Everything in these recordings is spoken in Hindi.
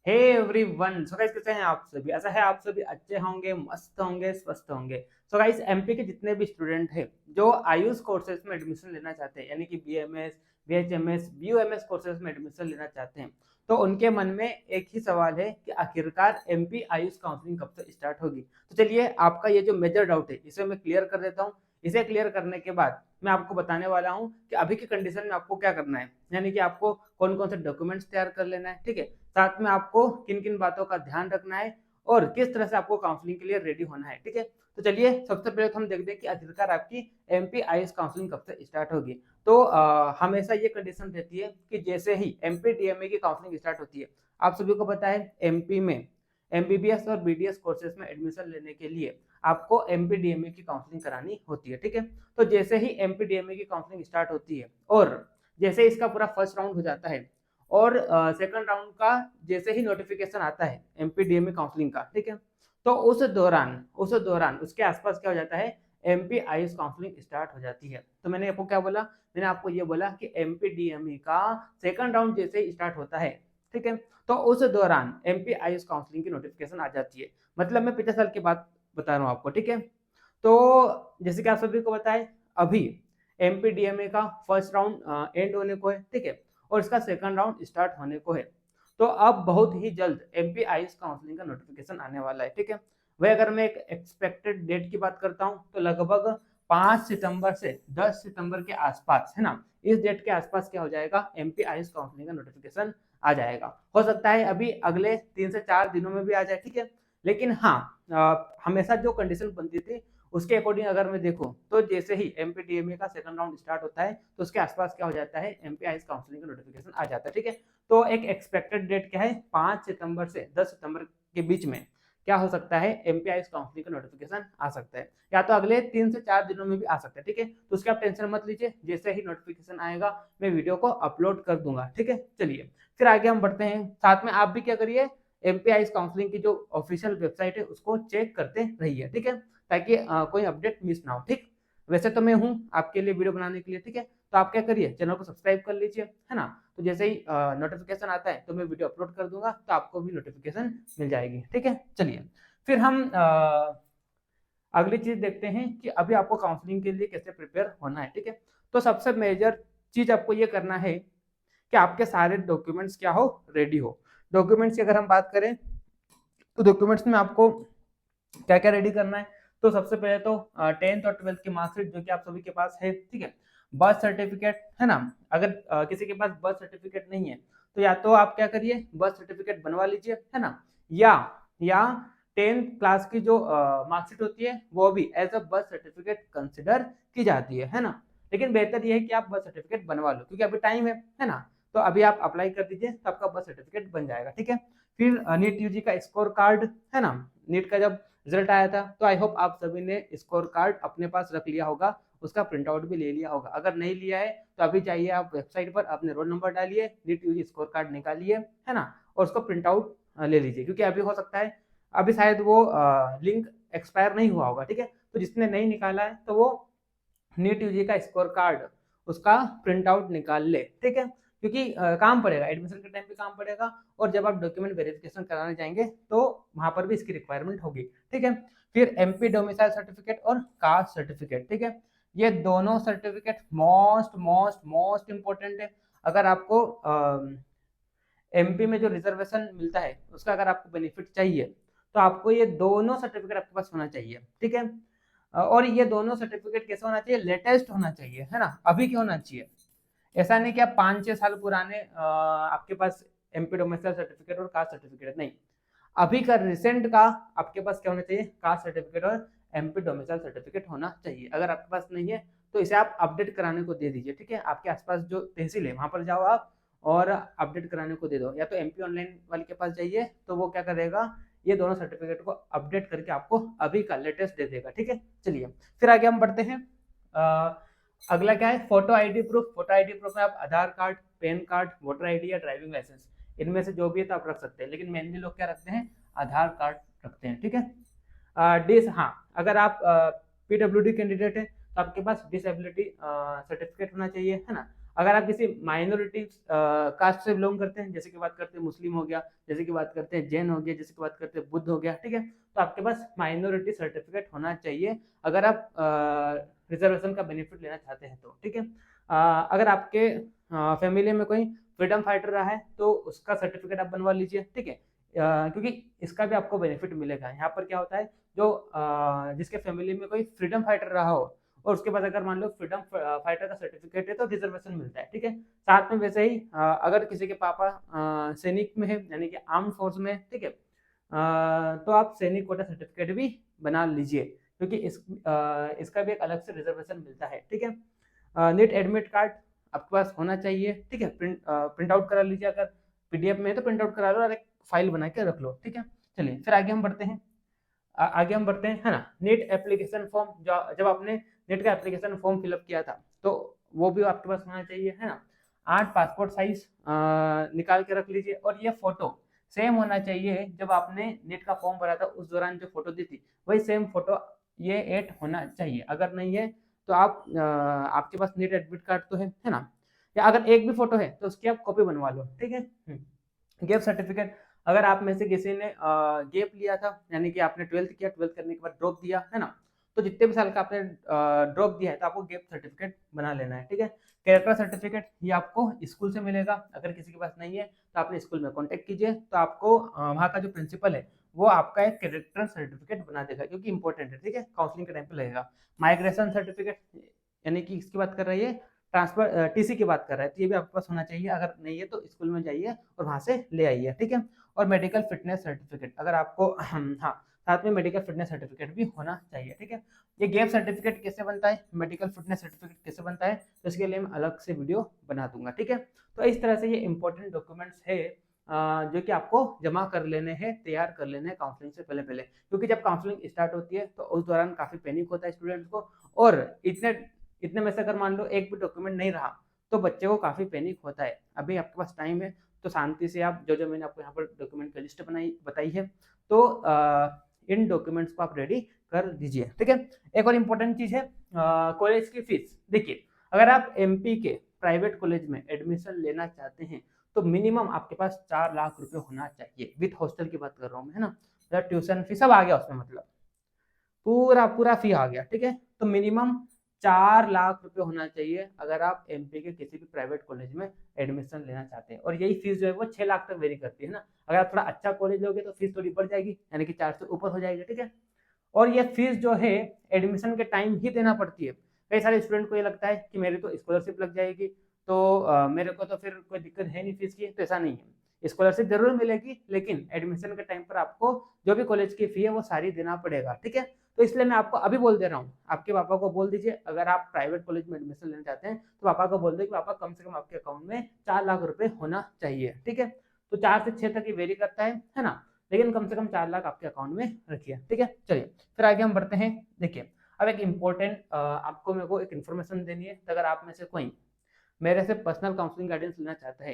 हे एवरीवन, सो गाइस कैसे हैं आप सभी। ऐसा है आप सभी अच्छे होंगे, मस्त होंगे, स्वस्थ होंगे। सो गाइस एमपी के जितने भी स्टूडेंट हैं जो आयुष कोर्सेज में एडमिशन लेना चाहते हैं, यानी कि बीएमएस, बीएचएमएस, बीयूएमएस कोर्सेज में एडमिशन लेना चाहते हैं, तो उनके मन में एक ही सवाल है कि आखिरकार एमपी आयुष काउंसलिंग कब से स्टार्ट होगी। तो चलिए आपका ये जो मेजर डाउट है इसे मैं क्लियर कर देता हूँ। इसे क्लियर करने के बाद मैं आपको बताने वाला हूँ कि अभी के कंडीशन में आपको क्या करना है, यानी कि आपको कौन कौन से डॉक्यूमेंट्स तैयार कर लेना है, ठीक है। साथ में आपको किन किन बातों का ध्यान रखना है और किस तरह से आपको काउंसलिंग के लिए रेडी होना है, ठीक है। तो चलिए सबसे पहले तो हम देखते हैं कि आखिरकार आपकी एमपी आईएएस काउंसलिंग कब से स्टार्ट होगी। तो हमेशा ये कंडीशन रहती है कि जैसे ही एमपी डीएमए की काउंसलिंग स्टार्ट होती है, आप सभी को पता है एमपी में एमबीबीएस और बीडीएस कोर्सेज में एडमिशन लेने के लिए आपको एमपी डीएमए की काउंसलिंग करानी होती है, ठीक है। तो जैसे ही एमपी डीएमए की काउंसलिंग स्टार्ट होती है और जैसे इसका पूरा फर्स्ट राउंड हो जाता है और सेकंड राउंड का जैसे ही नोटिफिकेशन आता है एमपीडीएमए काउंसलिंग का, ठीक है, तो उस दौरान उसके आसपास क्या हो जाता है, एमपी आईएएस काउंसलिंग स्टार्ट हो जाती है। तो मैंने आपको क्या बोला, मैंने आपको ये बोला कि एमपीडीएमए का सेकंड राउंड जैसे ही स्टार्ट होता है, ठीक है, तो उस दौरान एमपी आईएएस काउंसलिंग की नोटिफिकेशन आ जाती है। मतलब मैं 50 साल की बात बता रहा हूँ आपको, ठीक है। तो जैसे कि आप सभी को पता है अभी एमपीडीएमए का फर्स्ट राउंड एंड होने को है, ठीक है, और इसका सेकंड राउंड स्टार्ट होने को है। तो अब बहुत ही जल्द एमपी आईएएस काउंसलिंग का नोटिफिकेशन आने वाला है, ठीक है। वही अगर मैं एक एक्सपेक्टेड डेट की बात करता हूँ तो लगभग 5 सितंबर से 10 सितंबर के आसपास, है ना, इस डेट के आसपास क्या हो जाएगा, एमपी आईएएस काउंसलिंग का नोटिफिकेशन आ जाएगा। हो सकता है अभी अगले 3 से 4 दिनों में भी आ जाए, ठीक है। लेकिन हाँ, हमेशा जो कंडीशन बनती थी उसके अकॉर्डिंग अगर मैं देखूं तो जैसे ही एमपीडीएमए का सेकंड राउंड स्टार्ट होता है तो उसके आसपास क्या हो जाता है, एमपी आईएएस काउंसलिंग का नोटिफिकेशन आ जाता है, ठीक है। तो एक एक्सपेक्टेड डेट क्या है, 5 सितंबर से 10 सितंबर के बीच में क्या हो सकता है, एमपी आईएएस काउंसलिंग का नोटिफिकेशन आ सकता है, या तो अगले 3 से 4 दिनों में भी आ सकता है, ठीक है। तो उसकी आप टेंशन मत लीजिए, जैसे ही नोटिफिकेशन आएगा मैं वीडियो को अपलोड कर दूंगा, ठीक है। चलिए फिर आगे हम बढ़ते हैं। साथ में आप भी क्या करिए, एमपी आईएएस काउंसलिंग की जो ऑफिशियल वेबसाइट है उसको चेक करते रहिए, ठीक है, ताकि कोई अपडेट मिस ना हो, ठीक। वैसे तो मैं हूँ आपके लिए वीडियो बनाने के लिए, ठीक है। तो आप क्या करिए, चैनल को सब्सक्राइब कर लीजिए, है ना। तो जैसे ही नोटिफिकेशन आता है तो मैं वीडियो अपलोड कर दूंगा तो आपको भी नोटिफिकेशन मिल जाएगी, ठीक है। चलिए फिर हम अगली चीज देखते हैं कि अभी आपको काउंसलिंग के लिए कैसे प्रिपेयर होना है, ठीक है। तो सबसे मेजर चीज आपको ये करना है कि आपके सारे डॉक्यूमेंट्स क्या हो, रेडी हो। डॉक्यूमेंट्स की अगर हम बात करें तो डॉक्यूमेंट्स में आपको क्या क्या रेडी करना है। तो सबसे पहले तो 10th और 12th की मार्कशीट जो कि आप सभी के पास है, ठीक है। बर्थ सर्टिफिकेट, है ना। अगर किसी के पास बर्थ सर्टिफिकेट नहीं है तो या तो आप क्या करिए, बर्थ सर्टिफिकेट बनवा लीजिए, है ना, या 10th क्लास की जो मार्कशीट होती है वो भी as a birth certificate consider की जाती है ना। लेकिन बेहतर ये है कि आप बर्थ सर्टिफिकेट बनवा लो क्योंकि अभी टाइम है ना। तो अभी आप अप्लाई कर दीजिए तो आपका बर्थ सर्टिफिकेट बन जाएगा, ठीक है। फिर नीट यूजी का स्कोर कार्ड, है ना। नीट का जब रिजल्ट आया था तो आई होप आप सभी ने स्कोर कार्ड अपने पास रख लिया होगा, उसका प्रिंट आउट भी ले लिया होगा। अगर नहीं लिया है तो अभी जाइए आप वेबसाइट पर, अपने रोल नंबर डालिए, नीट यूजी स्कोर कार्ड निकालिए, है ना, और उसको प्रिंट आउट ले लीजिए, क्योंकि अभी हो सकता है अभी शायद वो लिंक एक्सपायर नहीं हुआ होगा, ठीक है। तो जिसने नहीं निकाला है तो वो नीट यूजी का स्कोर कार्ड उसका प्रिंट आउट निकाल ले, ठीक है, क्योंकि काम पड़ेगा, एडमिशन के टाइम पे काम पड़ेगा और जब आप डॉक्यूमेंट वेरिफिकेशन कराने जाएंगे तो वहां पर भी इसकी रिक्वायरमेंट होगी, ठीक है। फिर एमपी डोमिसाइल सर्टिफिकेट और कास्ट सर्टिफिकेट, ठीक है, ये दोनों certificate most most most important है। अगर आपको एमपी में जो रिजर्वेशन मिलता है उसका अगर आपको बेनिफिट चाहिए तो आपको ये दोनों सर्टिफिकेट आपके पास होना चाहिए, ठीक है। और ये दोनों सर्टिफिकेट कैसे होना चाहिए, लेटेस्ट होना चाहिए, है ना, अभी क्या होना चाहिए। ऐसा नहीं कि आप 5-6 साल पुराने आपके पास एमपी डोमिसाइल सर्टिफिकेट और कास्ट सर्टिफिकेट, नहीं, अभी का रिसेंट का आपके पास क्या होना चाहिए, कास्ट सर्टिफिकेट और एमपी डोमिसाइल सर्टिफिकेट होना चाहिए। अगर आपके पास नहीं है तो इसे आप अपडेट कराने को दे दीजिए, ठीक है। आपके आसपास जो तहसील है वहां पर जाओ आप और अपडेट कराने को दे दो, या तो एमपी ऑनलाइन वाले के पास जाइए तो वो क्या करेगा, ये दोनों सर्टिफिकेट को अपडेट करके आपको अभी का लेटेस्ट दे देगा, ठीक है। चलिए फिर आगे हम बढ़ते हैं। अगला क्या है, photo ID proof. Photo ID proof में आप Aadhaar card, PAN card, voter ID या ड्राइविंग लाइसेंस, इनमें से जो भी है तो आप रख सकते हैं, लेकिन मेनली लोग क्या रखते हैं, आधार कार्ड रखते हैं, ठीक है। डिस हाँ, अगर आप पीडब्ल्यूडी कैंडिडेट है तो आपके पास डिसेबिलिटी सर्टिफिकेट होना चाहिए, है ना। अगर आप किसी माइनॉरिटी कास्ट से बिलोंग करते हैं, जैसे कि बात करते हैं मुस्लिम हो गया, जैसे कि बात करते हैं जैन हो गया, जैसे कि बात करते हैं बुद्ध हो गया, ठीक है, तो आपके पास माइनॉरिटी सर्टिफिकेट होना चाहिए अगर आप रिजर्वेशन का बेनिफिट लेना चाहते हैं तो, ठीक है। अगर आपके फैमिली में कोई फ्रीडम फाइटर रहा है तो उसका सर्टिफिकेट आप बनवा लीजिए, ठीक है, क्योंकि इसका भी आपको बेनिफिट मिलेगा। यहाँ पर क्या होता है, जो जिसके फैमिली में कोई फ्रीडम फाइटर रहा हो और उसके पास अगर मान लो फ्रीडम फाइटर का सर्टिफिकेट है तो रिजर्वेशन मिलता है, ठीक है। साथ में वैसे ही अगर किसी के पापा सैनिक में है, यानी कि आर्म फोर्स में, ठीक है, तो आप सैनिक कोटा सर्टिफिकेट भी बना लीजिए, क्योंकि इसका भी एक अलग से रिजर्वेशन मिलता है, ठीक है। नीट एडमिट कार्ड आपके पास होना चाहिए, ठीक है, प्रिंट आउट करा लीजिए, अगर पीडीएफ में है तो प्रिंट आउट करा लो और एक फाइल बना के रख लो, ठीक है। चलिए फिर आगे हम बढ़ते हैं, है ना। नीट एप्लीकेशन फॉर्म, जब आपने नीट का एप्लीकेशन फॉर्म फिलअप किया था तो वो भी आपके पास होना चाहिए, है ना। 8 पासपोर्ट साइज निकाल के रख लीजिए, और ये फोटो सेम होना चाहिए जब आपने नीट का फॉर्म भरा था उस दौरान जो फोटो दी थी वही सेम फोटो ये ऐड होना चाहिए। अगर नहीं है तो आपके पास नीट एडमिट कार्ड तो है ना, या अगर एक भी फोटो है तो उसकी आप कॉपी बनवा लो, ठीक है। गैप सर्टिफिकेट, अगर आप में से किसी ने गैप लिया था, यानी कि आपने 12th किया, 12th करने के बाद ड्रॉप दिया, है ना, तो जितने भी साल का आपने ड्रॉप दिया है तो आपको गैप सर्टिफिकेट बना लेना है, ठीक है। कैरेक्टर सर्टिफिकेट ये आपको स्कूल से मिलेगा, अगर किसी के पास नहीं है तो आपने स्कूल में कॉन्टेक्ट कीजिए, तो आपको वहाँ का जो प्रिंसिपल है वो आपका एक कैरेक्टर सर्टिफिकेट बना देगा, क्योंकि इंपॉर्टेंट है, ठीक है, काउंसलिंग के टाइम पे लगेगा। माइग्रेशन सर्टिफिकेट, यानी कि इसकी बात कर रही है, ट्रांसफर टीसी की बात कर रहा है, तो ये भी आपके पास होना चाहिए, अगर नहीं है तो स्कूल में जाइए और वहाँ से ले आइए, ठीक है। और मेडिकल फिटनेस सर्टिफिकेट, अगर आपको हाँ, साथ में मेडिकल फिटनेस सर्टिफिकेट भी होना चाहिए, ठीक है। ये गैप सर्टिफिकेट कैसे बनता है, मेडिकल फिटनेस सर्टिफिकेट कैसे बनता है, तो इसके लिए मैं अलग से वीडियो बना दूंगा, ठीक है। तो इस तरह से ये इंपॉर्टेंट डॉक्यूमेंट्स है जो कि आपको जमा कर लेने हैं, तैयार कर लेने हैं काउंसलिंग से पहले पहले, क्योंकि जब काउंसलिंग स्टार्ट होती है तो उस दौरान काफी पैनिक होता है स्टूडेंट्स को, और इतने में से अगर मान लो एक भी डॉक्यूमेंट नहीं रहा तो बच्चे को काफी पैनिक होता है। अभी आपके पास टाइम है तो शांति से आप जो मैंने आपको यहाँ पर डॉक्यूमेंट की लिस्ट बताई है तो इन डॉक्यूमेंट्स को आप रेडी कर दीजिए, ठीक है। एक और इम्पोर्टेंट चीज है कॉलेज की फीस। देखिए, अगर आप एमपी के प्राइवेट कॉलेज में एडमिशन लेना चाहते हैं तो मिनिमम आपके पास 4 लाख रुपए होना चाहिए, विथ हॉस्टल की बात कर रहा हूँ मैं, है ना, ट्यूशन फीस सब आ गया उसमें, मतलब पूरा फी आ गया, ठीक है। तो मिनिमम 4 लाख रुपए होना चाहिए अगर आप एमपी के किसी भी प्राइवेट कॉलेज में एडमिशन लेना चाहते हैं, और यही फीस जो है वो 6 लाख तक वेरी करती है ना। अगर आप थोड़ा अच्छा कॉलेज लोगे तो फीस थोड़ी बढ़ जाएगी, यानी कि 4 से ऊपर हो जाएगी, ठीक है। और ये फीस जो है एडमिशन के टाइम ही देना पड़ती है। कई सारे स्टूडेंट को ये लगता है कि मेरी तो स्कॉलरशिप लग जाएगी तो मेरे को तो फिर कोई दिक्कत है नहीं फीस की, तो ऐसा नहीं है। स्कॉलरशिप जरूर मिलेगी, लेकिन एडमिशन के टाइम पर आपको जो भी कॉलेज की फी है वो सारी देना पड़ेगा, ठीक है। तो इसलिए मैं आपको अभी बोल दे रहा हूँ, आपके पापा को बोल दीजिए, अगर आप प्राइवेट कॉलेज में एडमिशन लेना चाहते हैं तो पापा को बोल दे कि पापा कम से कम आपके अकाउंट में 4 लाख रुपए होना चाहिए, ठीक है। तो 4 से 6 तक ये वेरी करता है ना, लेकिन कम से कम 4 लाख आपके अकाउंट में रखिए, ठीक है। चलिए फिर आगे हम बढ़ते हैं। देखिए, अब एक इम्पोर्टेंट आपको मेरे को एक इन्फॉर्मेशन देनी है। तो अगर आप में से कोई मेरे से पर्सनल काउंसलिंग गाइडेंस लेना चाहता है,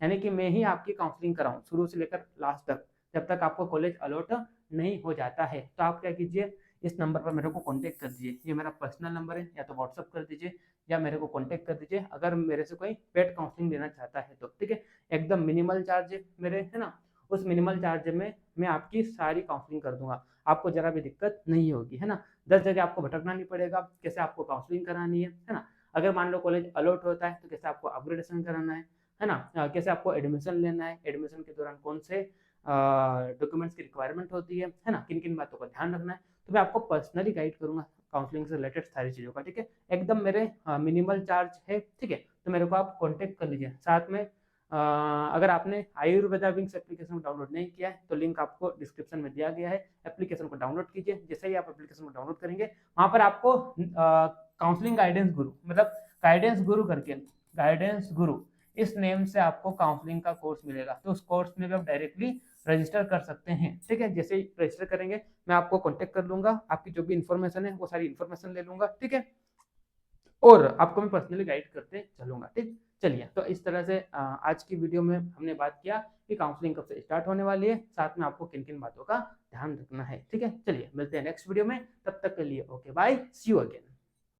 यानी कि मैं ही आपकी काउंसलिंग कराऊं शुरू से लेकर लास्ट तक, जब तक आपको कॉलेज अलॉट नहीं हो जाता है, तो आप क्या कीजिए, इस नंबर पर मेरे को कांटेक्ट कर दीजिए। ये मेरा पर्सनल नंबर है, या तो व्हाट्सअप कर दीजिए या मेरे को कांटेक्ट कर दीजिए अगर मेरे से कोई पेड काउंसलिंग लेना चाहता है तो, ठीक है। एकदम मिनिमल चार्ज है मेरे, है ना, उस मिनिमल चार्ज में मैं आपकी सारी काउंसलिंग कर दूंगा, आपको जरा भी दिक्कत नहीं होगी, है ना। 10 जगह आपको भटकना नहीं पड़ेगा, कैसे आपको काउंसलिंग करानी है ना। अगर मान लो कॉलेज अलॉट होता है तो कैसे आपको अपग्रेडेशन कराना है ना, कैसे आपको एडमिशन लेना है, एडमिशन के दौरान कौन से डॉक्यूमेंट्स की रिक्वायरमेंट होती है ना, किन किन बातों का ध्यान रखना है, तो मैं आपको पर्सनली गाइड करूंगा काउंसलिंग से रिलेटेड सारी चीज़ों का, ठीक है। एकदम मेरे मिनिमल चार्ज है, ठीक है। तो मेरे को आप कॉन्टेक्ट कर लीजिए। साथ में अगर आपने आयुर्वेदा विंग्स एप्लीकेशन को डाउनलोड नहीं किया है तो लिंक आपको डिस्क्रिप्शन में दिया गया है, एप्लीकेशन को डाउनलोड कीजिए। जैसे ही आप एप्लीकेशन को डाउनलोड करेंगे वहां पर आपको काउंसलिंग गाइडेंस गुरु, मतलब गाइडेंस गुरु करके, गाइडेंस गुरु इस नेम से आपको काउंसलिंग का कोर्स मिलेगा। तो उस कोर्स में भी आप डायरेक्टली रजिस्टर कर सकते हैं, ठीक है। जैसे ही रजिस्टर करेंगे मैं आपको कांटेक्ट कर लूंगा, आपकी जो भी इन्फॉर्मेशन है वो सारी इन्फॉर्मेशन ले लूंगा, ठीक है, और आपको मैं पर्सनली गाइड करते चलूंगा, ठीक। चलिए, तो इस तरह से आज की वीडियो में हमने बात किया कि काउंसलिंग कब से स्टार्ट होने वाली है, साथ में आपको किन किन बातों का ध्यान रखना है, ठीक है। चलिए मिलते हैं नेक्स्ट वीडियो में, तब तक के लिए okay bye, see you again.